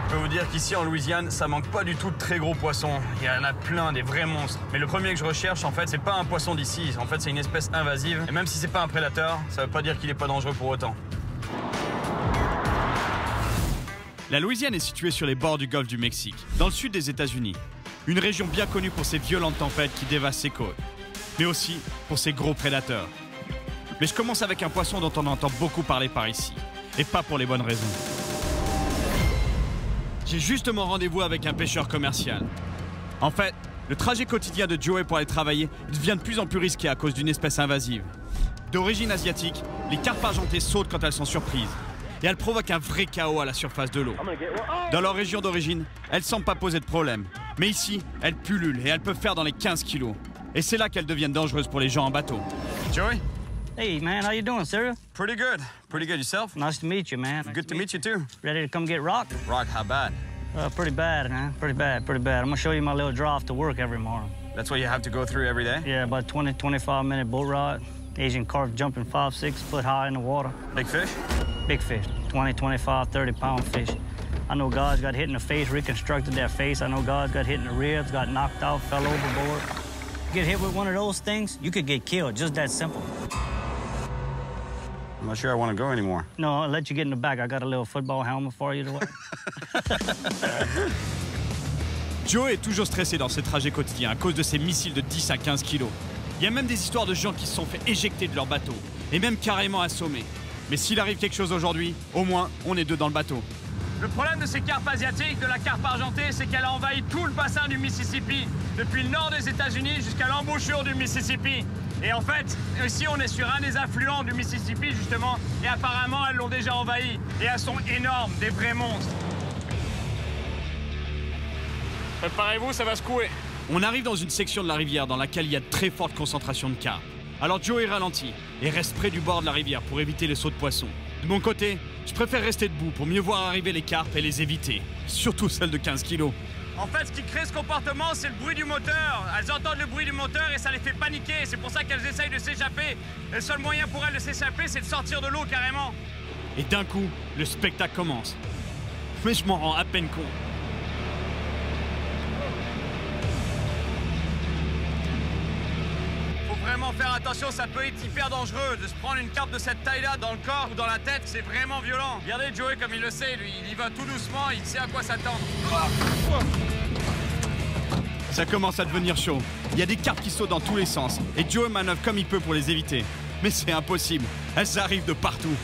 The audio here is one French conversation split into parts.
Je peux vous dire qu'ici en Louisiane, ça manque pas du tout de très gros poissons. Il y en a plein, des vrais monstres. Mais le premier que je recherche, en fait, c'est pas un poisson d'ici. En fait, c'est une espèce invasive. Et même si c'est pas un prédateur, ça veut pas dire qu'il est pas dangereux pour autant. La Louisiane est située sur les bords du golfe du Mexique, dans le sud des États-Unis. Une région bien connue pour ses violentes tempêtes qui dévastent ses côtes, mais aussi pour ses gros prédateurs. Mais je commence avec un poisson dont on entend beaucoup parler par ici, et pas pour les bonnes raisons. J'ai justement rendez-vous avec un pêcheur commercial. En fait, le trajet quotidien de Joey pour aller travailler devient de plus en plus risqué à cause d'une espèce invasive. D'origine asiatique, les carpes argentées sautent quand elles sont surprises. Et elles provoquent un vrai chaos à la surface de l'eau. Dans leur région d'origine, elles semblent pas poser de problème. Mais ici, elles pullulent et elles peuvent faire dans les 15 kilos. Et c'est là qu'elles deviennent dangereuses pour les gens en bateau. Joey? Hey, man, how you doing, sir? Pretty good. Pretty good yourself? Nice to meet you, man. Good to meet you too. Ready to come get rocked? Rock, how bad? Pretty bad, man. Pretty bad. I'm gonna show you my little draw off to work every morning. That's what you have to go through every day? Yeah, about 20, 25-minute boat ride. Asian carp jumping 5, 6 foot high in the water. Big fish? Big fish, 20, 25, 30-pound fish. I know guys got hit in the face, reconstructed their face. I know guys got hit in the ribs, got knocked out, fell overboard. Get hit with one of those things, you could get killed, just that simple. I'm not sure I want to go anymore. No, I'll let you get in the back. I got a little football helmet for you to wear. Joe est toujours stressé dans ses trajets quotidiens à cause de ses missiles de 10 à 15 kilos. Il y a même des histoires de gens qui se sont fait éjecter de leur bateau, et même carrément assommés. Mais s'il arrive quelque chose aujourd'hui, au moins, on est deux dans le bateau. Le problème de ces carpes asiatiques, de la carpe argentée, c'est qu'elle a envahi tout le bassin du Mississippi, depuis le nord des États-Unis jusqu'à l'embouchure du Mississippi. Et en fait, ici, on est sur un des affluents du Mississippi, justement, et apparemment, elles l'ont déjà envahi. Et elles sont énormes, des vrais monstres. Préparez-vous, ça va secouer. On arrive dans une section de la rivière dans laquelle il y a de très fortes concentrations de carpes. Alors Joey ralentit et reste près du bord de la rivière pour éviter les sauts de poissons. De mon côté, je préfère rester debout pour mieux voir arriver les carpes et les éviter. Surtout celles de 15 kilos. En fait, ce qui crée ce comportement, c'est le bruit du moteur. Elles entendent le bruit du moteur et ça les fait paniquer. C'est pour ça qu'elles essayent de s'échapper. Le seul moyen pour elles de s'échapper, c'est de sortir de l'eau carrément. Et d'un coup, le spectacle commence. Mais je m'en rends à peine compte. Vraiment faire attention, ça peut être hyper dangereux de se prendre une carpe de cette taille-là dans le corps ou dans la tête, c'est vraiment violent. Regardez Joey comme il le sait, lui, il y va tout doucement, il sait à quoi s'attendre. Ça commence à devenir chaud. Il y a des carpes qui sautent dans tous les sens et Joey manœuvre comme il peut pour les éviter. Mais c'est impossible, elles arrivent de partout.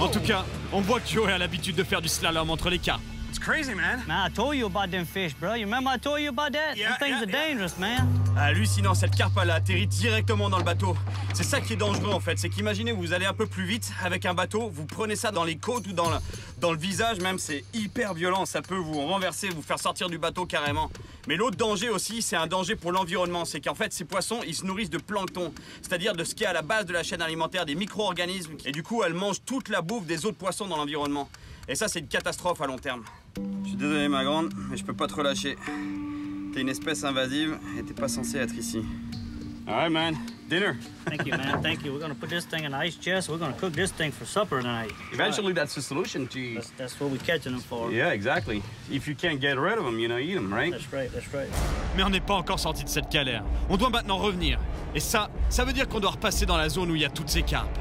En tout cas, on voit que Joey a l'habitude de faire du slalom entre les carpes. It's crazy, man. Man, I told you about them fish, bro. You remember I told you about that? Yeah, Them things are dangerous, man. Hallucinant, cette carpe elle a atterri directement dans le bateau. C'est ça qui est dangereux en fait, c'est qu'imaginez vous allez un peu plus vite avec un bateau, vous prenez ça dans les côtes ou dans le visage même, c'est hyper violent, ça peut vous renverser, vous faire sortir du bateau carrément. Mais l'autre danger aussi, c'est un danger pour l'environnement, c'est qu'en fait ces poissons ils se nourrissent de plancton, c'est-à-dire de ce qui est à la base de la chaîne alimentaire, des micro-organismes, et du coup elles mangent toute la bouffe des autres poissons dans l'environnement. Et ça c'est une catastrophe à long terme. Je suis désolé ma grande, mais je peux pas te relâcher. T'es une espèce invasive et t'es pas censé être ici. All right, man. Dinner. Thank you, man. Thank you. We're gonna put this thing in the ice chest. We're gonna cook this thing for supper tonight. Eventually, that's the solution to... That's what we're catching them for. Yeah, exactly. If you can't get rid of them, you know, eat them, right? That's right, that's right. Mais on n'est pas encore sorti de cette galère. On doit maintenant revenir. Et ça veut dire qu'on doit repasser dans la zone où il y a toutes ces carpes.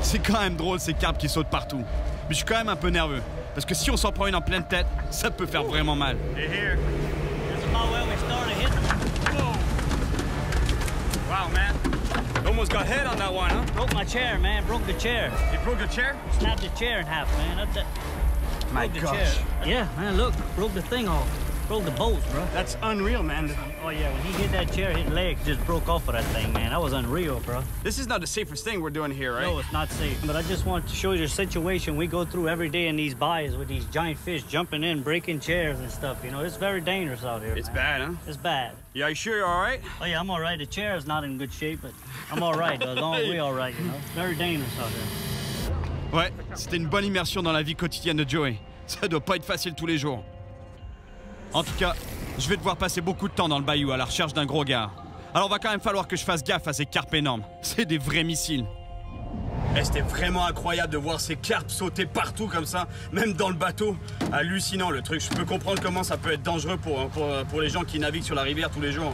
C'est quand même drôle ces carpes qui sautent partout. Mais je suis quand même un peu nerveux. Parce que si on s'en prend une en pleine tête, ça peut faire vraiment mal. They're here. That's about where we started hitting. Whoa. Wow, man. Almost got hit on that one, huh? Broke my chair, man. Broke the chair. You broke the chair? Snapped the chair in half, man. That's it. My Broke the chair. Yeah, man, look. Broke the thing off. Broke the bolts, bro. That's unreal, man. Oh, yeah, when he hit that chair, his leg just broke off of that thing, man. That was unreal, bro. This is not the safest thing we're doing here, right? No, it's not safe. But I just want to show you the situation we go through every day in these bayous with these giant fish jumping in, breaking chairs and stuff. You know, it's very dangerous out here. It's man. bad, huh? It's bad. Yeah, you sure you're all right? Oh, yeah, I'm all right. The chair is not in good shape, but I'm all right, though. As long as we're all right, you know. It's very dangerous out here. Ouais, c'était une bonne immersion dans la vie quotidienne de Joey. Ça doit pas être facile tous les jours. En tout cas, je vais devoir passer beaucoup de temps dans le bayou à la recherche d'un gros gars. Alors va quand même falloir que je fasse gaffe à ces carpes énormes. C'est des vrais missiles. Et c'était vraiment incroyable de voir ces carpes sauter partout comme ça, même dans le bateau. Hallucinant le truc. Je peux comprendre comment ça peut être dangereux pour les gens qui naviguent sur la rivière tous les jours.